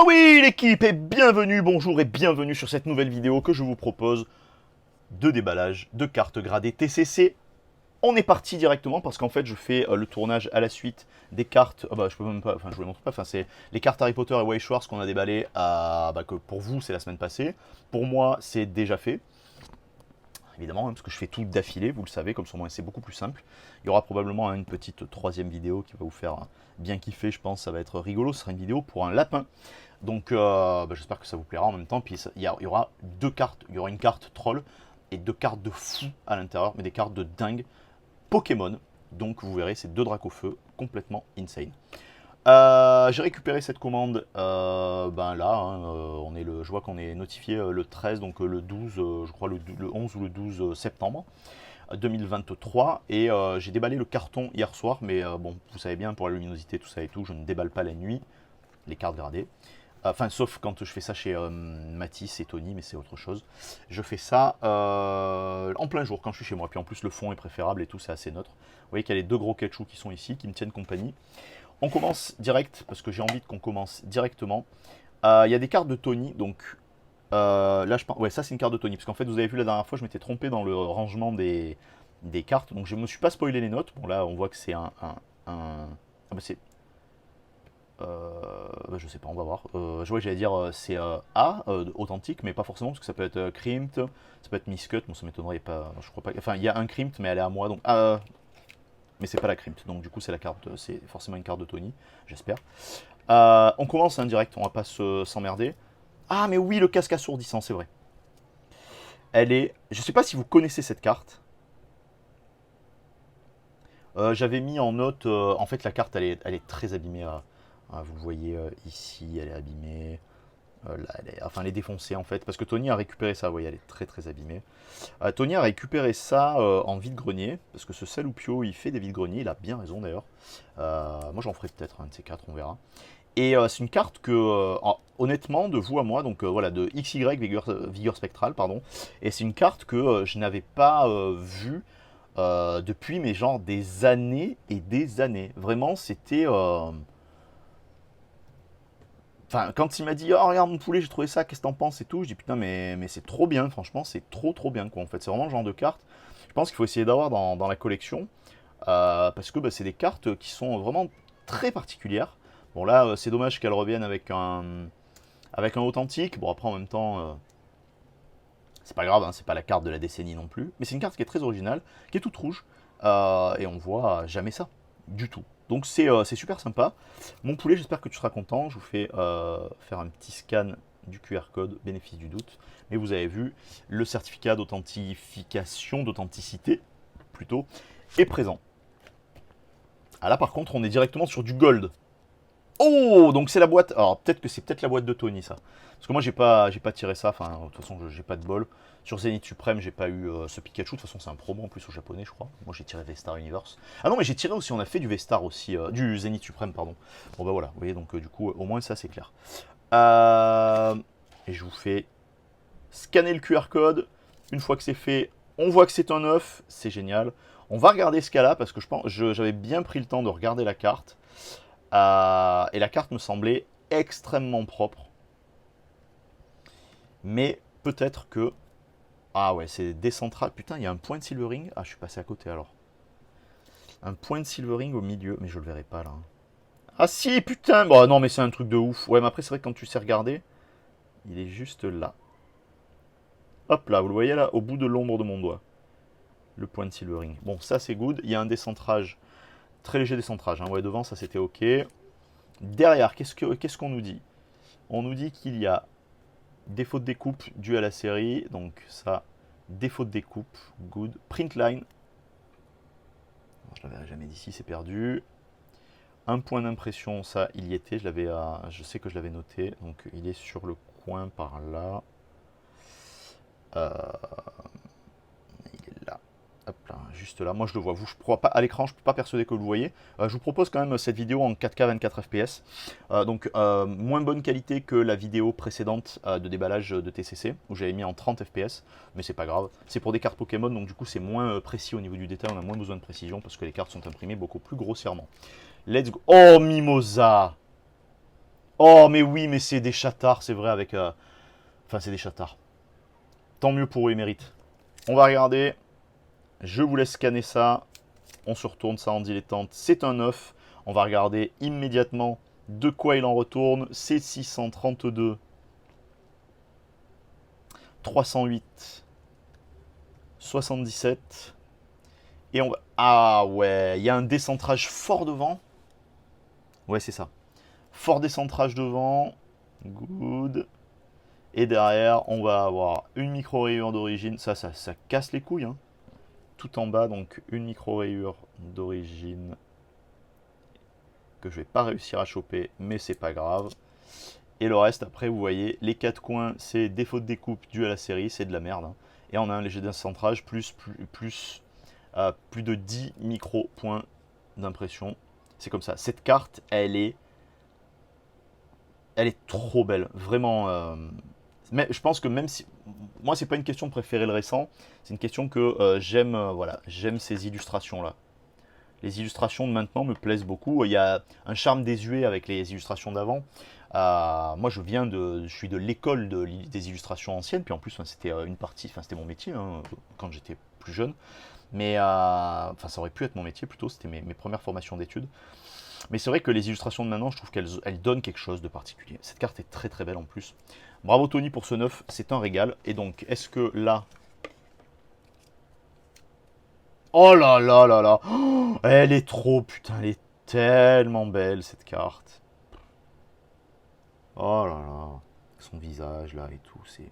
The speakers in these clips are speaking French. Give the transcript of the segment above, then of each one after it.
Ah oui l'équipe, et bienvenue, bonjour et bienvenue sur cette nouvelle vidéo que je vous propose de déballage de cartes gradées TCC. On est parti directement parce qu'en fait je fais le tournage à la suite des cartes, je peux même pas, enfin je vous les montre pas, c'est les cartes Harry Potter et Way Schwartz qu'on a déballées que pour vous c'est la semaine passée, pour moi c'est déjà fait. Évidemment, parce que je fais tout d'affilée, vous le savez, comme sur moi c'est beaucoup plus simple. Il y aura probablement une petite troisième vidéo qui va vous faire bien kiffer, je pense, ça va être rigolo, ce sera une vidéo pour un lapin. Donc j'espère que ça vous plaira en même temps. Puis il y aura deux cartes, il y aura une carte troll et deux cartes de fou à l'intérieur, mais des cartes de dingue Pokémon. Donc vous verrez, c'est deux Dracofeu complètement insane. J'ai récupéré cette commande je vois qu'on est notifié le 13, donc le 12, je crois le 11 ou le 12 septembre 2023. Et j'ai déballé le carton hier soir, mais bon, vous savez bien, pour la luminosité, tout ça et tout, je ne déballe pas la nuit les cartes gradées. Enfin, sauf quand je fais ça chez Matisse et Tony, mais c'est autre chose. Je fais ça en plein jour, quand je suis chez moi. Puis en plus, le fond est préférable et tout, c'est assez neutre. Vous voyez qu'il y a les deux gros ketchous qui sont ici, qui me tiennent compagnie. On commence direct, parce que j'ai envie qu'on commence directement. Il y a des cartes de Tony, donc là, je pense... Ouais, ça c'est une carte de Tony, parce qu'en fait, vous avez vu la dernière fois, je m'étais trompé dans le rangement des cartes, donc je me suis pas spoilé les notes. Bon, là, on voit que c'est c'est... je sais pas, on va voir. Je vois que j'allais dire c'est A, authentique, mais pas forcément, parce que ça peut être Crimped, ça peut être Miscut, bon ça m'étonnerait pas, je crois pas. Enfin, il y a un Crimped, mais elle est à moi, donc mais c'est pas la Crimped, donc du coup c'est la carte, c'est forcément une carte de Tony, j'espère. On commence un direct, on va pas s'emmerder. Ah mais oui, le casque assourdissant, c'est vrai. Elle est, je sais pas si vous connaissez cette carte. J'avais mis en note, en fait la carte elle est très abîmée. Vous voyez ici, elle est abîmée. Là, elle est défoncée en fait, parce que Tony a récupéré ça, vous voyez, elle est très très abîmée. Tony a récupéré ça en vide-grenier, parce que ce Saloupio, il fait des vide-greniers, il a bien raison d'ailleurs. Moi j'en ferai peut-être un de ces quatre, on verra. Et c'est une carte que, honnêtement, de vous à moi, donc voilà, de XY Vigueur Spectrale, pardon, et c'est une carte que je n'avais pas vue depuis, mais genre des années et des années. Vraiment, c'était... Enfin, quand il m'a dit, oh regarde mon poulet, j'ai trouvé ça, qu'est-ce que t'en penses et tout, je dis putain, mais c'est trop bien, franchement, c'est trop bien quoi. En fait, c'est vraiment le genre de carte, je pense qu'il faut essayer d'avoir dans la collection, parce que c'est des cartes qui sont vraiment très particulières. Bon, là, c'est dommage qu'elles reviennent avec un authentique. Bon, après, en même temps, c'est pas grave, hein, c'est pas la carte de la décennie non plus, mais c'est une carte qui est très originale, qui est toute rouge, et on voit jamais ça, du tout. Donc c'est super sympa. Mon poulet, j'espère que tu seras content. Je vous fais faire un petit scan du QR code, bénéfice du doute. Mais vous avez vu, le certificat d'authentification, d'authenticité, plutôt, est présent. Ah là par contre, on est directement sur du gold. Oh, donc c'est la boîte. Alors peut-être que c'est peut-être la boîte de Tony ça. Parce que moi j'ai pas tiré ça. Enfin de toute façon j'ai pas de bol. Sur Zenith Supreme j'ai pas eu ce Pikachu. De toute façon c'est un promo en plus au japonais je crois. Moi j'ai tiré V-Star Universe. Ah non mais j'ai tiré aussi. On a fait du V-Star aussi, du Zenith Supreme pardon. Bon bah voilà. Vous voyez donc du coup au moins ça c'est clair. Et je vous fais scanner le QR code. Une fois que c'est fait, on voit que c'est un œuf. C'est génial. On va regarder ce cas-là parce que je pense j'avais bien pris le temps de regarder la carte. Et la carte me semblait extrêmement propre. Mais peut-être que... Ah ouais, c'est décentral. Putain, il y a un point de silvering. Ah, je suis passé à côté alors. Un point de silvering au milieu. Mais je le verrai pas là. Ah si, putain. Bon, non, mais c'est un truc de ouf. Ouais, mais après, c'est vrai que quand tu sais regarder, il est juste là. Hop là, vous le voyez là, au bout de l'ombre de mon doigt. Le point de silvering. Bon, ça c'est good. Il y a un décentrage. Très léger décentrage. Hein. Ouais, devant, ça c'était ok. Derrière, qu'est-ce qu'on nous dit? On nous dit qu'il y a défaut de découpe dû à la série. Donc ça, défaut de découpe, good. Print line. Je ne l'avais jamais d'ici, c'est perdu. Un point d'impression, ça, il y était. Je sais que je l'avais noté. Donc il est sur le coin par là. Il est là. Hop là, juste là. Moi je le vois. Vous, je ne pas à l'écran, je ne peux pas persuader que vous le voyez. Je vous propose quand même cette vidéo en 4K 24 fps. Donc moins bonne qualité que la vidéo précédente de déballage de TCC où j'avais mis en 30 fps. Mais c'est pas grave. C'est pour des cartes Pokémon donc du coup c'est moins précis au niveau du détail. On a moins besoin de précision parce que les cartes sont imprimées beaucoup plus grossièrement. Let's go. Oh Mimosa. Oh, mais oui, mais c'est des chattards, c'est vrai, avec... Enfin, c'est des chattards. Tant mieux pour eux, ils méritent. On va regarder. Je vous laisse scanner ça. On se retourne ça en dilettante. C'est un 9. On va regarder immédiatement de quoi il en retourne. C'est 632. 308. 77. Et on va... Ah ouais, il y a un décentrage fort devant. Ouais, c'est ça. Fort décentrage devant. Good. Et derrière, on va avoir une micro-rayure d'origine. Ça casse les couilles. Hein. Tout en bas, donc une micro-rayure d'origine que je vais pas réussir à choper, mais c'est pas grave. Et le reste, après, vous voyez, les quatre coins, c'est défaut de découpe dû à la série, c'est de la merde. Hein. Et on a un léger décentrage plus de 10 micro-points d'impression. C'est comme ça. Cette carte, elle est trop belle. Vraiment. Mais je pense que même si. Moi, c'est pas une question de préférer le récent. C'est une question que j'aime voilà, j'aime ces illustrations-là. Les illustrations de maintenant me plaisent beaucoup. Il y a un charme désuet avec les illustrations d'avant. Moi, je suis de l'école des illustrations anciennes. Puis en plus, c'était une partie, enfin, c'était mon métier hein, quand j'étais plus jeune. Mais enfin, ça aurait pu être mon métier plutôt. C'était mes premières formations d'études. Mais c'est vrai que les illustrations de maintenant, je trouve qu'elles donnent quelque chose de particulier. Cette carte est très très belle en plus. Bravo Tony pour ce 9, c'est un régal. Et donc, est-ce que là... Oh là là là là oh, elle est trop, putain, elle est tellement belle cette carte. Oh là là, son visage là et tout, c'est...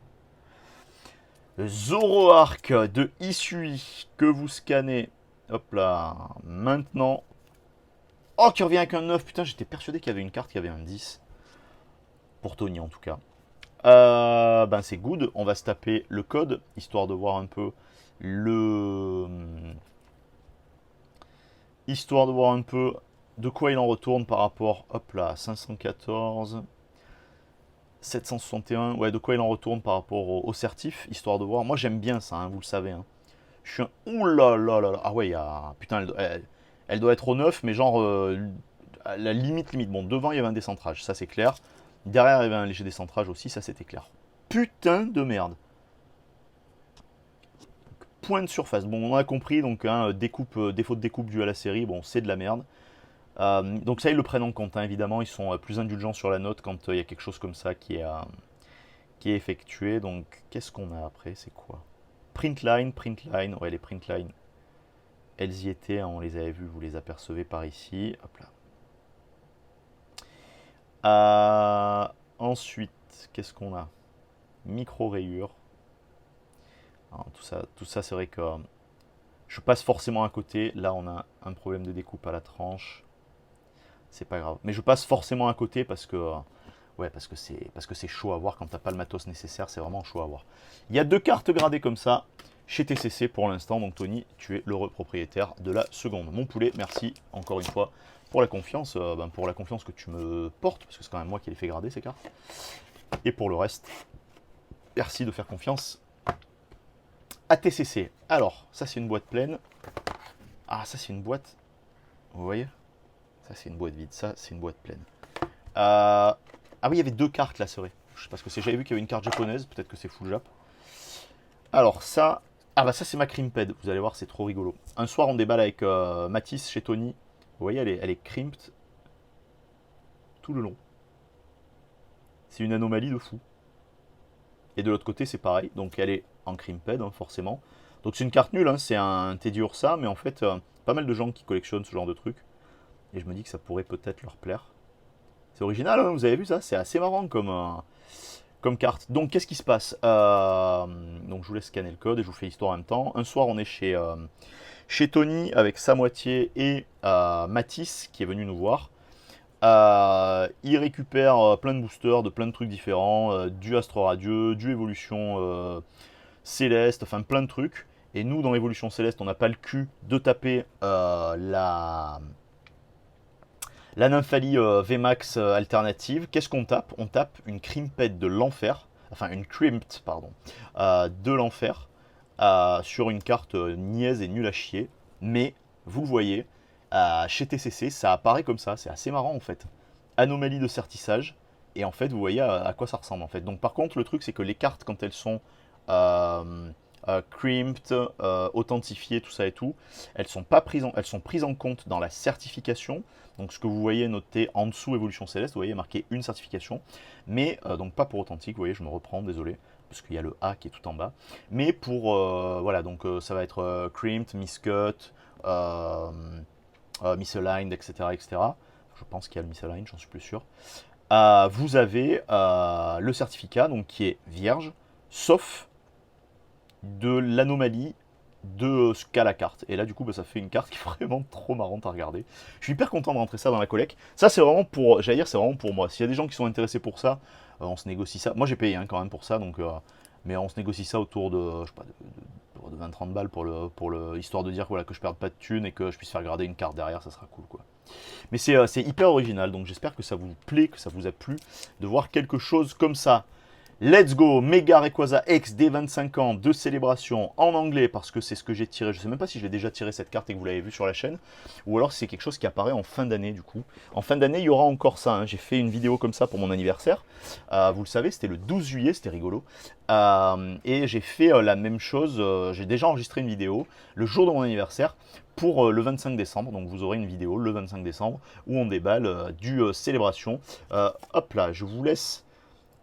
Zoroark de Isui que vous scannez. Hop là, maintenant... Oh, qui revient avec un 9, putain, j'étais persuadé qu'il y avait une carte qui avait un 10. Pour Tony en tout cas. Ben c'est good, on va se taper le code, histoire de voir un peu le... Histoire de voir un peu de quoi il en retourne par rapport, hop là, 514, 761, ouais, de quoi il en retourne par rapport au certif, histoire de voir. Moi j'aime bien ça, hein, vous le savez. Hein. Je suis un... Ouh là là là là, ah ouais, il y a... Putain, elle doit être au 9, mais genre, à la limite. Bon, devant il y avait un décentrage, ça c'est clair. Derrière il y avait un léger décentrage aussi, ça c'était clair. Putain de merde. Point de surface. Bon, on a compris, donc hein, défaut de découpe dû à la série, bon, c'est de la merde. Donc ça, ils le prennent en compte, hein, évidemment. Ils sont plus indulgents sur la note quand il y a quelque chose comme ça qui est effectué. Donc, qu'est-ce qu'on a après? C'est quoi? Print line. Ouais, les print line, elles y étaient, hein, on les avait vues, vous les apercevez par ici. Hop là. Ensuite, qu'est-ce qu'on a? Micro-rayures. Tout ça c'est vrai que je passe forcément à côté. Là, on a un problème de découpe à la tranche. C'est pas grave. Mais je passe forcément à côté parce que, ouais, parce que c'est chaud à voir quand t'as pas le matos nécessaire. C'est vraiment chaud à voir. Il y a deux cartes gradées comme ça chez TCC pour l'instant. Donc Tony, tu es l'heureux propriétaire de la seconde. Mon poulet, merci encore une fois pour la confiance, que tu me portes parce que c'est quand même moi qui les fait grader ces cartes. Et pour le reste, merci de faire confiance à TCC. Alors, ça c'est une boîte pleine. Ah, ça c'est une boîte. Vous voyez? Ça c'est une boîte vide. Ça c'est une boîte pleine. Ah oui, il y avait deux cartes là, c'est vrai. Je sais pas ce que c'est. J'avais vu qu'il y avait une carte japonaise. Peut-être que c'est full jap. Alors ça. Ah bah ça c'est ma crimped. Vous allez voir, c'est trop rigolo. Un soir, on déballe avec Matisse chez Tony. Vous voyez, elle est crimped tout le long. C'est une anomalie de fou. Et de l'autre côté, c'est pareil. Donc elle est en crimped, hein, forcément. Donc c'est une carte nulle, hein, c'est un Teddy Ursa, mais en fait, pas mal de gens qui collectionnent ce genre de truc. Et je me dis que ça pourrait peut-être leur plaire. C'est original, hein, vous avez vu ça? C'est assez marrant comme carte. Donc qu'est-ce qui se passe? Donc je vous laisse scanner le code et je vous fais l'histoire en même temps. Un soir, on est chez Tony avec sa moitié et Matisse qui est venu nous voir. Il récupère plein de boosters de plein de trucs différents, du Astro Radieux, du Évolution Céleste, enfin plein de trucs. Et nous, dans l'Évolution Céleste, on n'a pas le cul de taper la Nymphalie VMAX alternative. Qu'est-ce qu'on tape? On tape une Crimped de l'enfer, enfin une Crimped, pardon, de l'enfer, sur une carte niaise et nulle à chier. Mais, vous le voyez, chez TCC, ça apparaît comme ça, c'est assez marrant en fait. Anomalie de certissage, Et en fait, vous voyez à quoi ça ressemble en fait. Donc par contre, le truc, c'est que les cartes, quand elles sont euh, crimped, authentifiées, tout ça et tout, elles sont prises en compte dans la certification. Donc ce que vous voyez noté en dessous Évolution Céleste, vous voyez marqué une certification, mais donc pas pour authentique, vous voyez, je me reprends, désolé, parce qu'il y a le A qui est tout en bas. Mais pour, voilà, donc ça va être crimped, miscut, euh, misaligned, etc., etc. Je pense qu'il y a le misaligned, j'en suis plus sûr. Vous avez le certificat donc, qui est vierge, sauf de l'anomalie de ce qu'a la carte. Et là, du coup, bah, ça fait une carte qui est vraiment trop marrante à regarder. Je suis hyper content de rentrer ça dans la collecte. Ça, c'est vraiment pour, j'allais dire, c'est vraiment pour moi. S'il y a des gens qui sont intéressés pour ça, on se négocie ça. Moi, j'ai payé hein, quand même pour ça, donc, mais on se négocie ça autour de, je sais pas, de 20-30 balles pour le, histoire de dire voilà, que je perde pas de thunes et que je puisse faire garder une carte derrière, ça sera cool, quoi. Mais c'est hyper original, donc j'espère que ça vous plaît, que ça vous a plu de voir quelque chose comme ça. Let's go, Mega Rayquaza X des 25 ans de célébration en anglais parce que c'est ce que j'ai tiré. Je ne sais même pas si je l'ai déjà tiré cette carte et que vous l'avez vu sur la chaîne ou alors c'est quelque chose qui apparaît en fin d'année du coup. En fin d'année, il y aura encore ça. Hein. J'ai fait une vidéo comme ça pour mon anniversaire. Vous le savez, c'était le 12 juillet, c'était rigolo. Et j'ai fait la même chose. J'ai déjà enregistré une vidéo le jour de mon anniversaire pour le 25 décembre. Donc vous aurez une vidéo le 25 décembre où on déballe du célébration. Hop là, je vous laisse.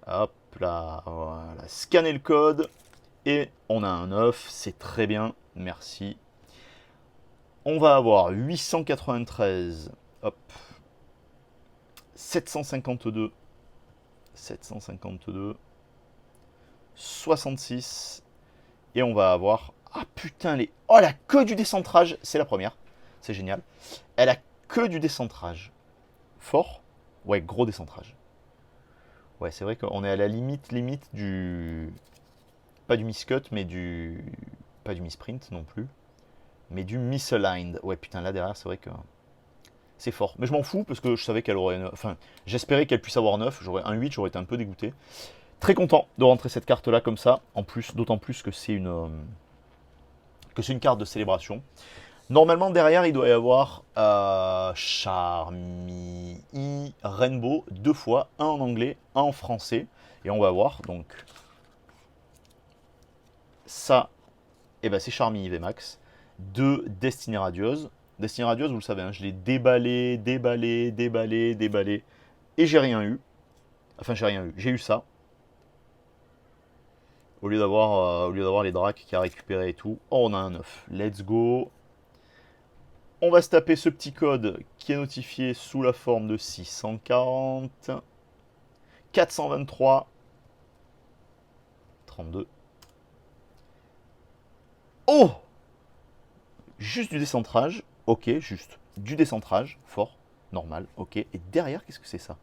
Hop là, voilà. Scanner le code et on a un œuf, c'est très bien, merci. On va avoir 893, hop, 752, 752, 66 et on va avoir, ah putain les, oh la queue du décentrage, c'est la première, c'est génial. Elle a que du décentrage, fort, ouais gros décentrage. Ouais, c'est vrai qu'on est à la limite du. Pas du miscut, mais du. Pas du misprint non plus. Mais du misaligned. Ouais, putain, là derrière, c'est vrai que. C'est fort. Mais je m'en fous parce que je savais qu'elle aurait. Enfin, j'espérais qu'elle puisse avoir 9. J'aurais un 8, j'aurais été un peu dégoûté. Très content de rentrer cette carte là comme ça. En plus, d'autant plus que c'est une. Que c'est une carte de célébration. Normalement, derrière, il doit y avoir Charmy Rainbow deux fois, un en anglais, un en français. Et on va voir, donc, ça, eh ben, c'est Charmy VMAX de Destinée Radieuse. Destinée Radieuse, vous le savez, hein, je l'ai déballé, déballé, déballé, déballé, et j'ai rien eu. Enfin, j'ai rien eu, j'ai eu ça. Au lieu d'avoir les dracs qui a récupéré et tout. Oh, on a un 9. Let's go. On va se taper ce petit code qui est notifié sous la forme de 640, 423, 32. Oh! Juste du décentrage, ok, juste. Du décentrage, fort, normal, ok. Et derrière, qu'est-ce que c'est ça?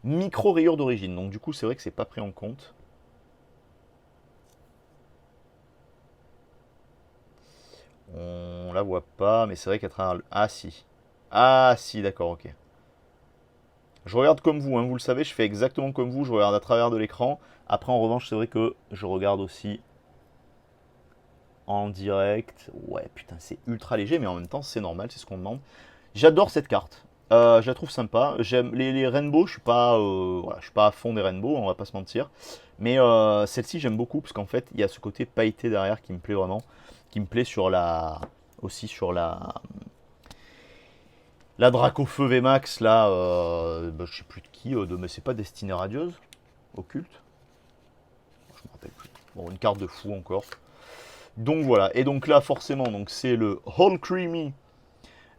Micro-rayure d'origine, donc du coup, c'est vrai que c'est pas pris en compte. On la voit pas, mais c'est vrai qu'à travers le... Ah si. Ah si, d'accord, ok. Je regarde comme vous, hein, vous le savez, je fais exactement comme vous, je regarde à travers de l'écran. Après, en revanche, c'est vrai que je regarde aussi en direct. Ouais, putain, c'est ultra léger, mais en même temps, c'est normal, c'est ce qu'on demande. J'adore cette carte. Je la trouve sympa. J'aime les rainbows, voilà, je suis pas à fond des rainbows, on va pas se mentir. Mais celle-ci, j'aime beaucoup parce qu'en fait, il y a ce côté pailleté derrière qui me plaît vraiment, qui me plaît sur la, aussi sur la Dracofeu VMAX là, bah, je sais plus de qui, mais c'est pas Destinée Radieuse, occulte. Je me rappelle plus. Bon, une carte de fou encore. Donc voilà. Et donc là, forcément, donc c'est le Whole Creamy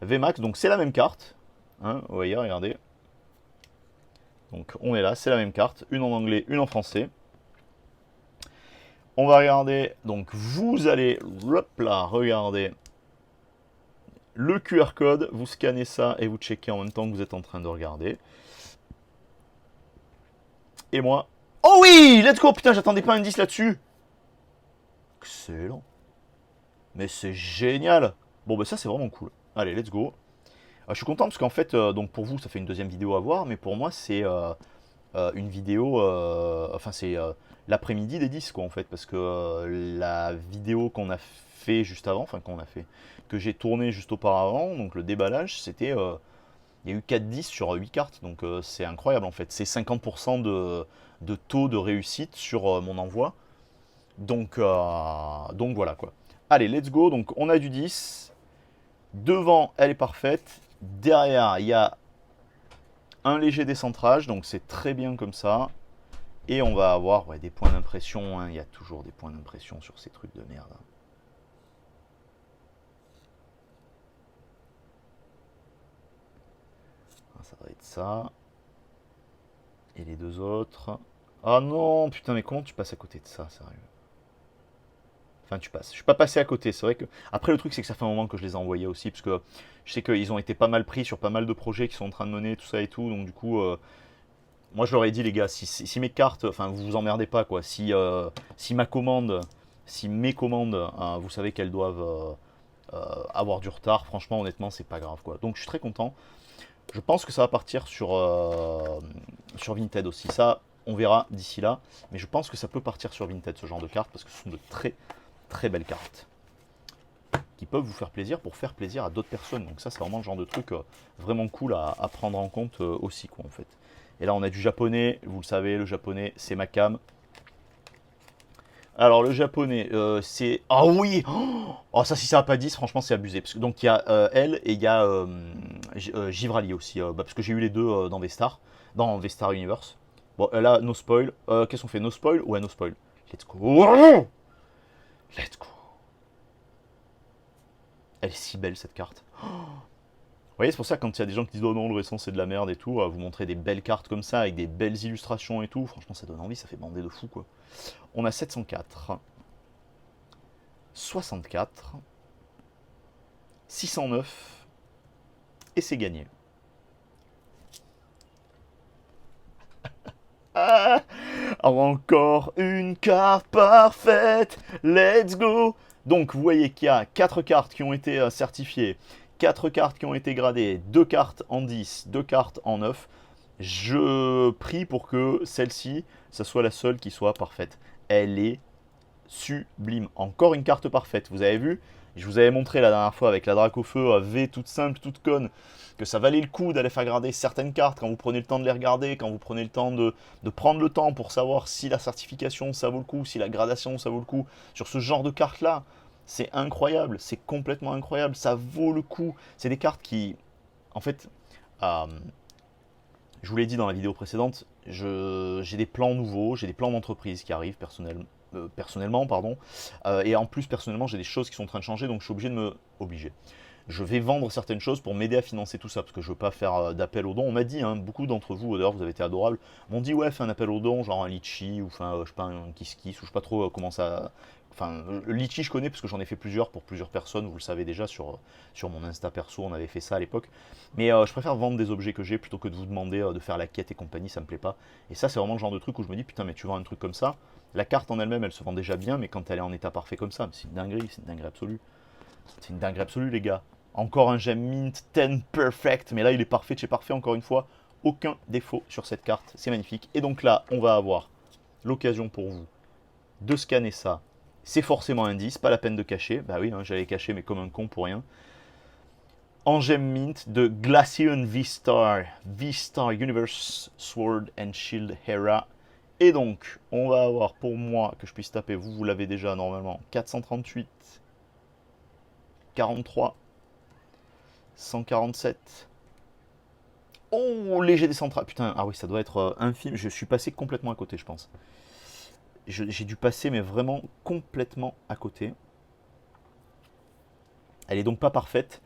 VMAX. Donc c'est la même carte. Hein, vous voyez, regardez. Donc on est là, c'est la même carte, une en anglais, une en français. On va regarder, donc vous allez, hop là, regardez le QR code, vous scannez ça et vous checkez en même temps que vous êtes en train de regarder. Et moi, oh oui, let's go, putain, j'attendais pas un 10 là-dessus. Excellent. Mais c'est génial. Bon, bah ça c'est vraiment cool. Allez, let's go. Je suis content parce qu'en fait, donc pour vous, ça fait une deuxième vidéo à voir, mais pour moi, c'est une vidéo, enfin c'est l'après-midi des 10 quoi en fait, parce que la vidéo qu'on a fait juste avant, enfin qu'on a fait, que j'ai tourné juste auparavant, donc le déballage, c'était Il y a eu 4-10 sur 8 cartes, donc c'est incroyable en fait. C'est 50% de taux de réussite sur mon envoi. Donc voilà quoi. Allez, let's go. Donc on a du 10. Devant, elle est parfaite. Derrière, il y a un léger décentrage, donc c'est très bien comme ça. Et on va avoir ouais, des points d'impression. Hein. Il y a toujours des points d'impression sur ces trucs de merde. Ça va être ça. Et les deux autres. Ah non, putain, mais comment tu passes à côté de ça, sérieux? Enfin, tu passes. Je suis pas passé à côté. C'est vrai que. Après, le truc, c'est que ça fait un moment que je les ai envoyés aussi, parce que je sais qu'ils ont été pas mal pris sur pas mal de projets qui sont en train de mener, tout ça et tout. Donc, du coup, moi, je leur ai dit, les gars, si mes cartes. Enfin, vous vous emmerdez pas, quoi. Si ma commande. Si mes commandes, vous savez qu'elles doivent avoir du retard, franchement, honnêtement, c'est pas grave, quoi. Donc, je suis très content. Je pense que ça va partir sur Vinted aussi. Ça, on verra d'ici là. Mais je pense que ça peut partir sur Vinted, ce genre de cartes, parce que ce sont de très très belles cartes qui peuvent vous faire plaisir pour faire plaisir à d'autres personnes. Donc ça, c'est vraiment le genre de truc vraiment cool à prendre en compte aussi, quoi, en fait. Et là, on a du japonais. Vous le savez, le japonais, c'est ma cam. Alors, le japonais, c'est... Ah oui. Oh, ça, si ça n'a pas 10, franchement, c'est abusé. Parce que, donc, il y a elle et il y a Givrali aussi. Parce que j'ai eu les deux dans Vestar Universe. Bon, là, no spoil. Qu'est-ce qu'on fait? No spoil? Ouais, no spoil. Let's go. Let's go. Elle est si belle, cette carte. Vous voyez, c'est pour ça que quand il y a des gens qui disent oh non, le récent c'est de la merde et tout, vous montrez des belles cartes comme ça avec des belles illustrations et tout, franchement ça donne envie, ça fait bander de fou quoi. On a 704, 64, 609 et c'est gagné. Ah, encore une carte parfaite, let's go. Donc vous voyez qu'il y a 4 cartes qui ont été certifiées, 4 cartes qui ont été gradées, 2 cartes en 10, 2 cartes en 9. Je prie pour que celle-ci, ça soit la seule qui soit parfaite. Elle est sublime. Encore une carte parfaite, vous avez vu? Je vous avais montré la dernière fois avec la Dracofeu V toute simple, toute conne, que ça valait le coup d'aller faire grader certaines cartes quand vous prenez le temps de les regarder, quand vous prenez le temps de prendre le temps pour savoir si la certification ça vaut le coup, si la gradation ça vaut le coup. Sur ce genre de cartes là, c'est incroyable, c'est complètement incroyable, ça vaut le coup. C'est des cartes qui, en fait, euh, je vous l'ai dit dans la vidéo précédente, j'ai des plans nouveaux, j'ai des plans d'entreprise qui arrivent personnellement, pardon. Et en plus, personnellement, j'ai des choses qui sont en train de changer, donc je suis obligé de me... Obligé. Je vais vendre certaines choses pour m'aider à financer tout ça, parce que je veux pas faire d'appel aux dons. On m'a dit, hein, beaucoup d'entre vous, d'ailleurs, vous avez été adorables, m'ont dit, ouais, fais un appel aux dons, genre un litchi, ou enfin, je sais pas, un kiss kiss, ou je sais pas trop comment ça... Enfin, le litchi, je connais, parce que j'en ai fait plusieurs pour plusieurs personnes, vous le savez déjà, sur mon Insta perso, on avait fait ça à l'époque. Mais je préfère vendre des objets que j'ai, plutôt que de vous demander de faire la quête et compagnie, ça me plaît pas. Et ça, c'est vraiment le genre de truc où je me dis, putain, mais tu vends un truc comme ça, la carte en elle-même, elle se vend déjà bien, mais quand elle est en état parfait comme ça, c'est une dinguerie absolue. C'est une dinguerie absolue, les gars. Encore un gem mint 10 perfect, mais là il est parfait de chez parfait, encore une fois. Aucun défaut sur cette carte, c'est magnifique. Et donc là, on va avoir l'occasion pour vous de scanner ça. C'est forcément un 10, pas la peine de cacher. Bah oui, hein, j'allais cacher, mais comme un con pour rien. En gem mint de Glaceon V-Star, V-Star Universe Sword and Shield Hera. Et donc, on va avoir pour moi, que je puisse taper, vous l'avez déjà normalement, 438, 43, 147. Oh, léger décentrage. Putain, ah oui, ça doit être infime. Je suis passé complètement à côté, je pense. J'ai dû passer, mais vraiment complètement à côté. Elle est donc pas parfaite.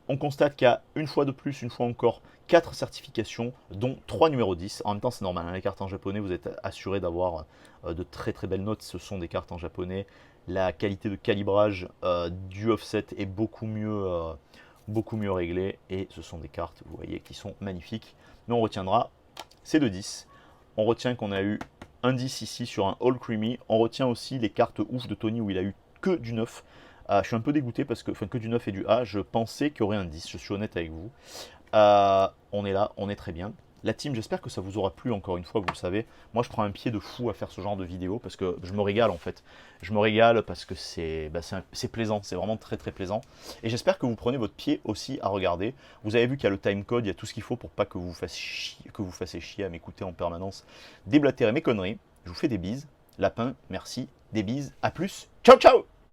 On constate qu'il y a une fois de plus, une fois encore, 4 certifications, dont 3 numéros 10. En même temps, c'est normal, hein, les cartes en japonais, vous êtes assuré d'avoir de très très belles notes. Ce sont des cartes en japonais. La qualité de calibrage du offset est beaucoup mieux réglée. Et ce sont des cartes, vous voyez, qui sont magnifiques. Mais on retiendra ces deux 10. On retient qu'on a eu un 10 ici sur un All Creamy. On retient aussi les cartes ouf de Tony où il a eu que du 9. Je suis un peu dégoûté parce que, enfin, que du 9 et du A, je pensais qu'il y aurait un 10, je suis honnête avec vous. On est là, on est très bien. la team, j'espère que ça vous aura plu encore une fois, vous le savez. Moi, je prends un pied de fou à faire ce genre de vidéo parce que je me régale en fait. Je me régale parce que c'est plaisant, c'est vraiment très très plaisant. Et j'espère que vous prenez votre pied aussi à regarder. Vous avez vu qu'il y a le timecode, il y a tout ce qu'il faut pour pas que vous fassiez chier à m'écouter en permanence déblatérer mes conneries. Je vous fais des bises. Lapin, merci. Des bises. À plus. Ciao ciao.